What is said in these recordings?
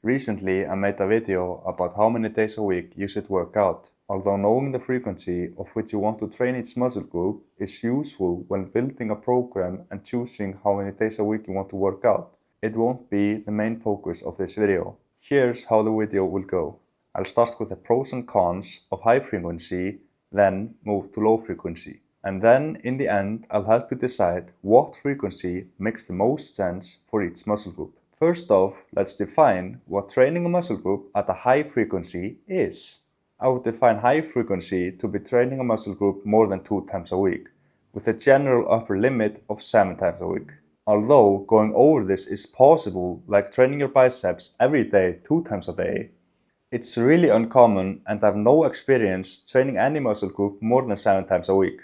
Recently, I made a video about how many days a week you should work out. Although knowing the frequency of which you want to train each muscle group is useful when building a program and choosing how many days a week you want to work out, it won't be the main focus of this video. Here's how the video will go. I'll start with the pros and cons of high frequency, then move to low frequency. And then, in the end, I'll help you decide what frequency makes the most sense for each muscle group. First off, let's define what training a muscle group at a high frequency is. I would define high frequency to be training a muscle group more than 2 times a week, with a general upper limit of 7 times a week. Although going over this is possible, like training your biceps every day 2 times a day, it's really uncommon and I have no experience training any muscle group more than 7 times a week.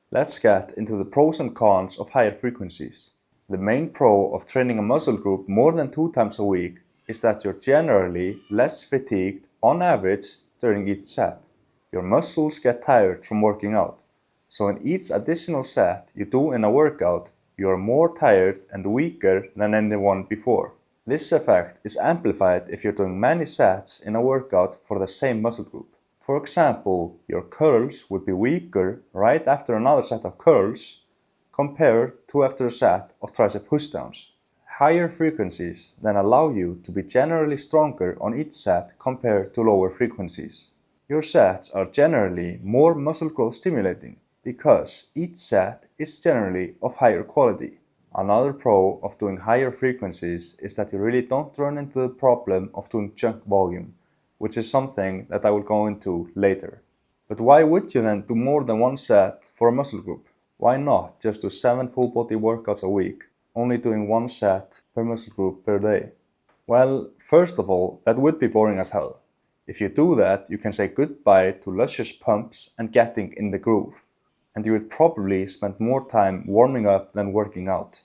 Let's get into the pros and cons of higher frequencies. The main pro of training a muscle group more than 2 times a week is that you're generally less fatigued on average during each set. Your muscles get tired from working out, so in each additional set you do in a workout, you are more tired and weaker than anyone before. This effect is amplified if you're doing many sets in a workout for the same muscle group. For example, your curls would be weaker right after another set of curls compared to after a set of tricep pushdowns. Higher frequencies then allow you to be generally stronger on each set compared to lower frequencies. Your sets are generally more muscle growth stimulating because each set is generally of higher quality. Another pro of doing higher frequencies is that you really don't run into the problem of doing junk volume, which is something that I will go into later. But why would you then do more than one set for a muscle group? Why not just do 7 full body workouts a week, only doing one set per muscle group per day? Well, first of all, that would be boring as hell. If you do that, you can say goodbye to luscious pumps and getting in the groove, and you would probably spend more time warming up than working out.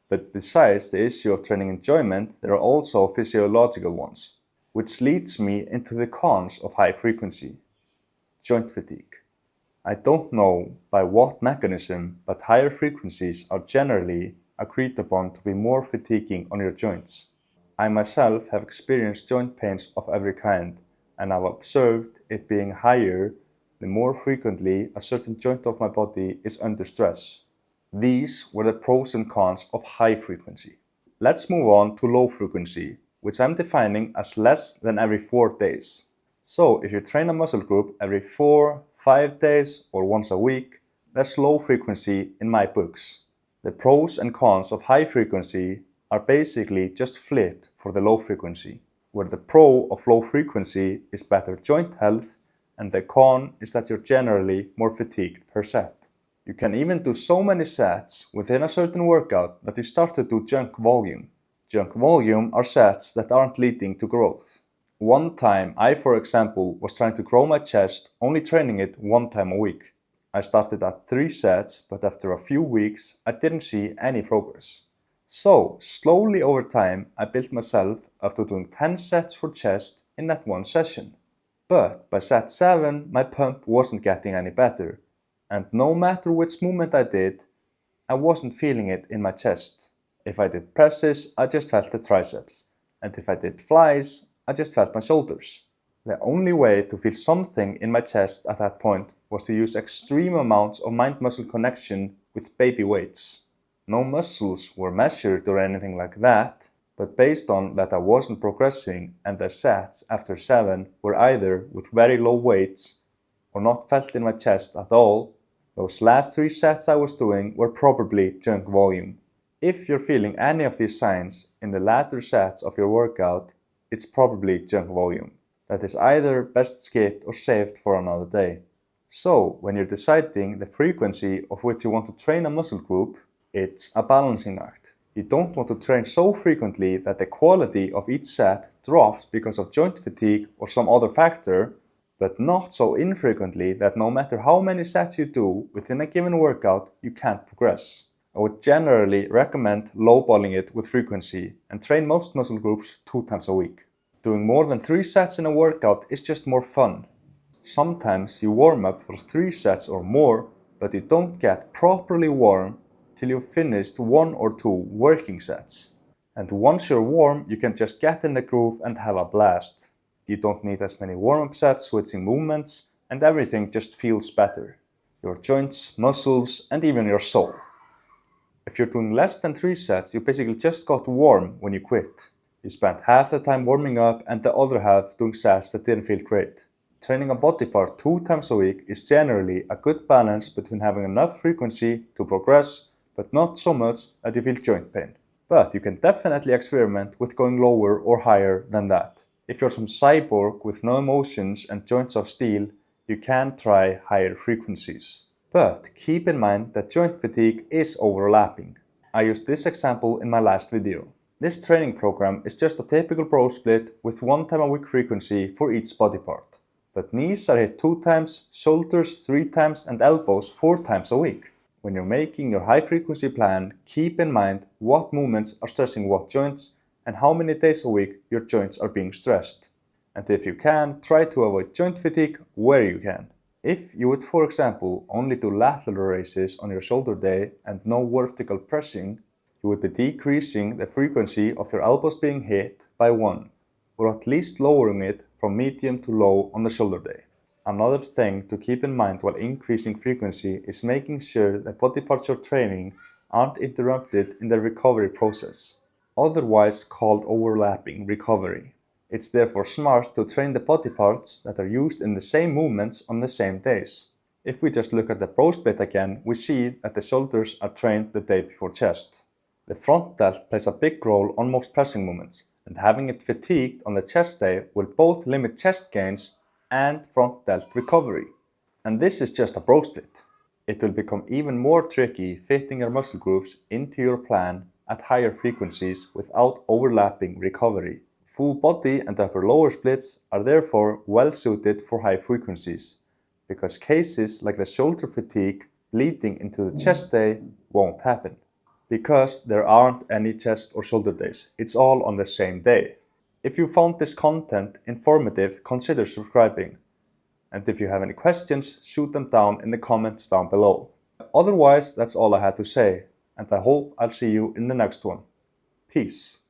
But besides the issue of training enjoyment, there are also physiological ones, which leads me into the cons of high frequency. Joint fatigue. I don't know by what mechanism, but higher frequencies are generally agreed upon to be more fatiguing on your joints. I myself have experienced joint pains of every kind, and I've observed it being higher the more frequently a certain joint of my body is under stress. These were the pros and cons of high frequency. Let's move on to low frequency, which I'm defining as less than every 4 days. So if you train a muscle group every 4, 5 days or once a week, that's low frequency in my books. The pros and cons of high frequency are basically just flipped for the low frequency, where the pro of low frequency is better joint health and the con is that you're generally more fatigued per set. You can even do so many sets within a certain workout that you start to do junk volume. Junk volume are sets that aren't leading to growth. One time I, for example, was trying to grow my chest, only training it 1 time a week. I started at 3 sets, but after a few weeks I didn't see any progress. So, slowly over time I built myself up to doing 10 sets for chest in that one session. But by set 7 my pump wasn't getting any better, and no matter which movement I did, I wasn't feeling it in my chest. If I did presses, I just felt the triceps, and if I did flies, I just felt my shoulders. The only way to feel something in my chest at that point was to use extreme amounts of mind-muscle connection with baby weights. No muscles were measured or anything like that, but based on that I wasn't progressing and the sets after 7 were either with very low weights or not felt in my chest at all, those last 3 sets I was doing were probably junk volume. If you're feeling any of these signs in the latter sets of your workout, it's probably junk volume. That is either best skipped or saved for another day. So, when you're deciding the frequency of which you want to train a muscle group, it's a balancing act. You don't want to train so frequently that the quality of each set drops because of joint fatigue or some other factor, but not so infrequently that no matter how many sets you do within a given workout, you can't progress. I would generally recommend lowballing it with frequency and train most muscle groups 2 times a week. Doing more than 3 sets in a workout is just more fun. Sometimes you warm up for 3 sets or more, but you don't get properly warm till you've finished 1 or 2 working sets. And once you're warm, you can just get in the groove and have a blast. You don't need as many warm-up sets, switching movements, and everything just feels better. Your joints, muscles, and even your soul. If you're doing less than 3 sets, you basically just got warm when you quit. You spent half the time warming up and the other half doing sets that didn't feel great. Training a body part 2 times a week is generally a good balance between having enough frequency to progress, but not so much that you feel joint pain. But you can definitely experiment with going lower or higher than that. If you're some cyborg with no emotions and joints of steel, you can try higher frequencies. But keep in mind that joint fatigue is overlapping. I used this example in my last video. This training program is just a typical bro split with 1 time a week frequency for each body part. But knees are hit 2 times, shoulders 3 times, and elbows 4 times a week. When you're making your high frequency plan, keep in mind what movements are stressing what joints and how many days a week your joints are being stressed. And if you can, try to avoid joint fatigue where you can. If you would, for example, only do lateral raises on your shoulder day and no vertical pressing, you would be decreasing the frequency of your elbows being hit by 1, or at least lowering it from medium to low on the shoulder day. Another thing to keep in mind while increasing frequency is making sure that body parts you're training aren't interrupted in the recovery process, otherwise called overlapping recovery. It's therefore smart to train the body parts that are used in the same movements on the same days. If we just look at the bro split again, we see that the shoulders are trained the day before chest. The front delt plays a big role on most pressing movements, and having it fatigued on the chest day will both limit chest gains and front delt recovery. And this is just a bro split. It will become even more tricky fitting your muscle groups into your plan at higher frequencies without overlapping recovery. Full body and upper lower splits are therefore well suited for high frequencies, because cases like the shoulder fatigue bleeding into the chest day won't happen. Because there aren't any chest or shoulder days, it's all on the same day. If you found this content informative, consider subscribing. And if you have any questions, shoot them down in the comments down below. Otherwise, that's all I had to say, and I hope I'll see you in the next one. Peace.